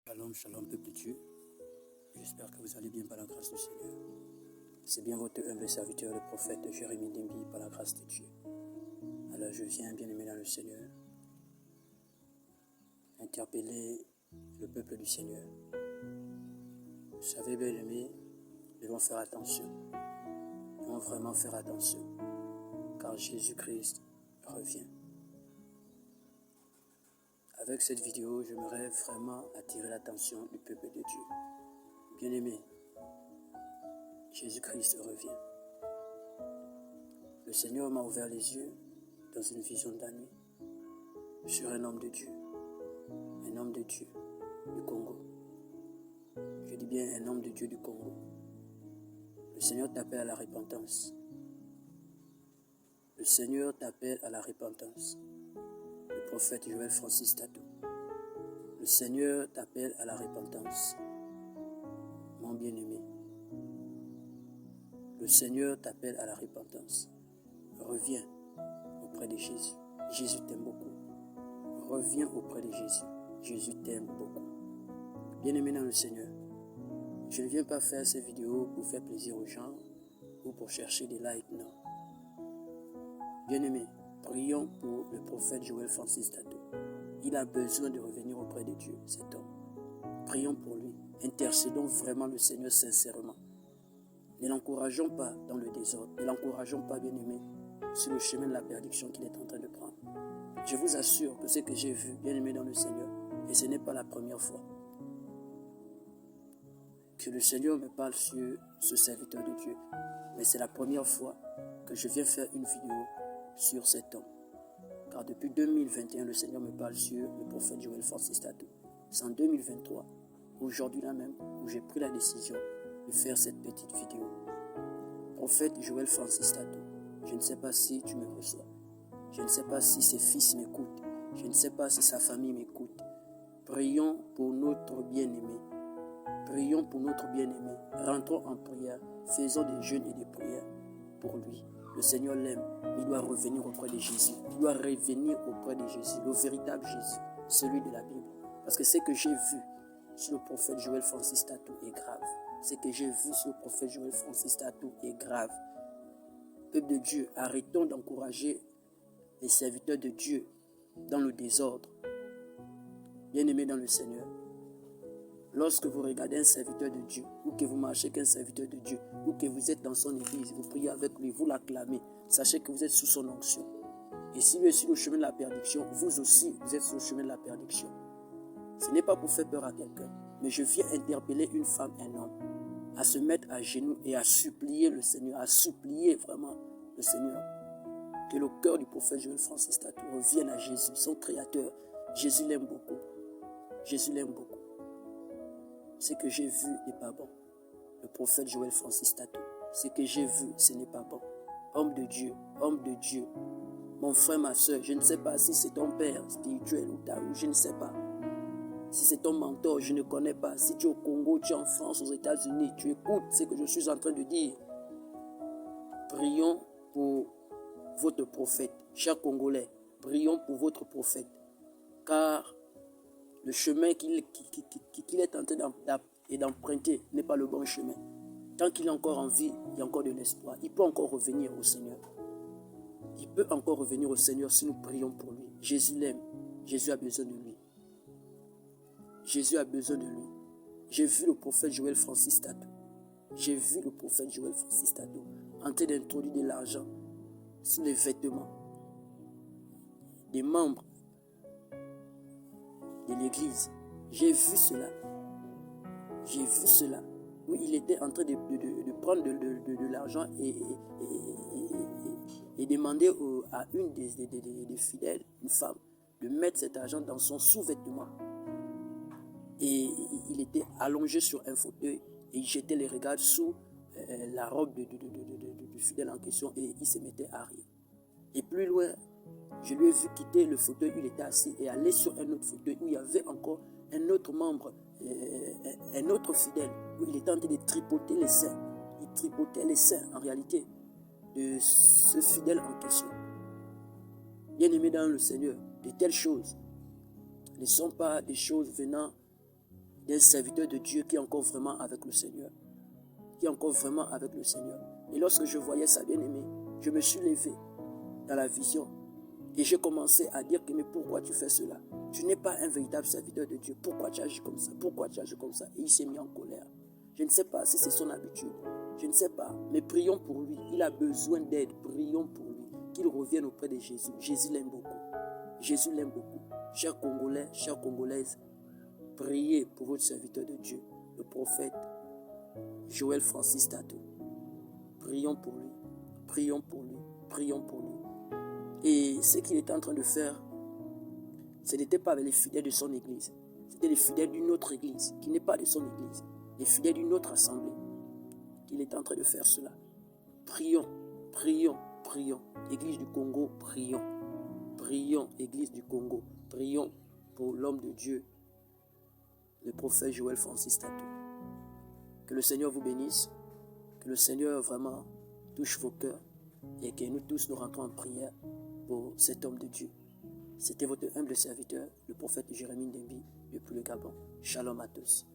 Shalom, shalom, peuple de Dieu. J'espère que vous allez bien par la grâce du Seigneur. C'est bien votre humble serviteur, le prophète Jérémie Dembi, par la grâce de Dieu. Alors je viens, bien-aimé dans le Seigneur, interpeller le peuple du Seigneur. Vous savez, bien-aimé, nous devons faire attention. Nous devons vraiment faire attention, car Jésus-Christ revient. Avec cette vidéo, j'aimerais vraiment attirer l'attention du peuple de Dieu. Bien-aimé, Jésus-Christ revient. Le Seigneur m'a ouvert les yeux dans une vision de la nuit sur un homme de Dieu du Congo. Je dis bien un homme de Dieu du Congo. Le Seigneur t'appelle à la repentance. Le Seigneur t'appelle à la repentance. Le prophète Joël Francis Tato. Le Seigneur t'appelle à la repentance. Mon bien-aimé. Le Seigneur t'appelle à la repentance. Reviens auprès de Jésus. Jésus t'aime beaucoup. Reviens auprès de Jésus. Jésus t'aime beaucoup. Bien-aimé dans le Seigneur, je ne viens pas faire ces vidéos pour faire plaisir aux gens ou pour chercher des likes, non. Bien-aimé, prions pour le prophète Joël Francis Tato. Il a besoin de revenir auprès de Dieu, cet homme. Prions pour lui. Intercédons vraiment le Seigneur sincèrement. Ne l'encourageons pas dans le désordre. Ne l'encourageons pas, bien-aimé, sur le chemin de la perdition qu'il est en train de prendre. Je vous assure que ce que j'ai vu, bien-aimé dans le Seigneur, et ce n'est pas la première fois que le Seigneur me parle sur ce serviteur de Dieu, mais c'est la première fois que je viens faire une vidéo sur cet homme. Car depuis 2021, le Seigneur me parle sur le prophète Joël Francis Tato. C'est en 2023, aujourd'hui là même, où j'ai pris la décision de faire cette petite vidéo. Prophète Joël Francis Tato, je ne sais pas si tu me reçois. Je ne sais pas si ses fils m'écoutent. Je ne sais pas si sa famille m'écoute. Prions pour notre bien-aimé. Prions pour notre bien-aimé. Rentrons en prière. Faisons des jeûnes et des prières pour lui. Le Seigneur l'aime. Il doit revenir auprès de Jésus. Il doit revenir auprès de Jésus. Le véritable Jésus. Celui de la Bible. Parce que ce que j'ai vu sur le prophète Joël Francis Tato est grave. Ce que j'ai vu sur le prophète Joël Francis Tato est grave. Peuple de Dieu, arrêtons d'encourager les serviteurs de Dieu dans le désordre. Bien-aimés dans le Seigneur, lorsque vous regardez un serviteur de Dieu, ou que vous marchez avec un serviteur de Dieu, ou que vous êtes dans son église, vous priez avec lui, vous l'acclamez, sachez que vous êtes sous son onction. Et si lui est sur le chemin de la perdition, vous aussi, vous êtes sur le chemin de la perdition. Ce n'est pas pour faire peur à quelqu'un, mais je viens interpeller une femme, un homme, à se mettre à genoux et à supplier le Seigneur, à supplier vraiment le Seigneur. Que le cœur du prophète Joël Francis Tato revienne à Jésus, son créateur. Jésus l'aime beaucoup. Jésus l'aime beaucoup. Ce que j'ai vu n'est pas bon. Le prophète Joël Francis Tato, ce que j'ai vu, ce n'est pas bon. Homme de Dieu, mon frère, ma soeur, je ne sais pas si c'est ton père spirituel ou je ne sais pas. Si c'est ton mentor, je ne connais pas. Si tu es au Congo, tu es en France, aux États-Unis, tu écoutes ce que je suis en train de dire. Prions pour votre prophète, chers Congolais, prions pour votre prophète, car le chemin qu'il est en train d'emprunter n'est pas le bon chemin. Tant qu'il est encore en vie, il y a encore de l'espoir. Il peut encore revenir au Seigneur. Il peut encore revenir au Seigneur si nous prions pour lui. Jésus l'aime. Jésus a besoin de lui. Jésus a besoin de lui. J'ai vu le prophète Joël Francis Tato. J'ai vu le prophète Joël Francis Tato en train d'introduire de l'argent sous les vêtements des membres de l'église. J'ai vu cela. J'ai vu cela. Où il était en train de prendre de l'argent et demander à une des fidèles, une femme, de mettre cet argent dans son sous-vêtement. Et il était allongé sur un fauteuil et il jetait les regards sous la robe du fidèle en question et il se mettait à rire. Et plus loin, je lui ai vu quitter le fauteuil où il était assis et aller sur un autre fauteuil où il y avait encore un autre membre, un autre fidèle, où il était en train de tripoter les seins. Il tripotait les seins, en réalité, de ce fidèle en question. Bien-aimé dans le Seigneur, de telles choses ne sont pas des choses venant d'un serviteur de Dieu qui est encore vraiment avec le Seigneur. Qui est encore vraiment avec le Seigneur. Et lorsque je voyais ça, bien-aimé, je me suis levé dans la vision. Et j'ai commencé à dire que mais pourquoi tu fais cela? Tu n'es pas un véritable serviteur de Dieu. Pourquoi tu agis comme ça? Pourquoi tu agis comme ça? Et il s'est mis en colère. Je ne sais pas si c'est son habitude. Je ne sais pas. Mais prions pour lui. Il a besoin d'aide. Prions pour lui. Qu'il revienne auprès de Jésus. Jésus l'aime beaucoup. Jésus l'aime beaucoup. Chers Congolais, chères Congolaises, priez pour votre serviteur de Dieu, le prophète Joël Francis Tato. Prions pour lui. Prions pour lui. Prions pour lui. Et ce qu'il était en train de faire, ce n'était pas avec les fidèles de son église. C'était les fidèles d'une autre église, qui n'est pas de son église. Les fidèles d'une autre assemblée. qu'il est en train de faire cela. Prions, prions, prions. Église du Congo, prions. Prions, Église du Congo. Prions pour l'homme de Dieu, le prophète Joël Francis Tato. Que le Seigneur vous bénisse. Que le Seigneur vraiment touche vos cœurs. Et que nous tous nous rentrons en prière pour cet homme de Dieu. C'était votre humble serviteur, le prophète Jérémie Ndembi, depuis le Gabon. Shalom à tous.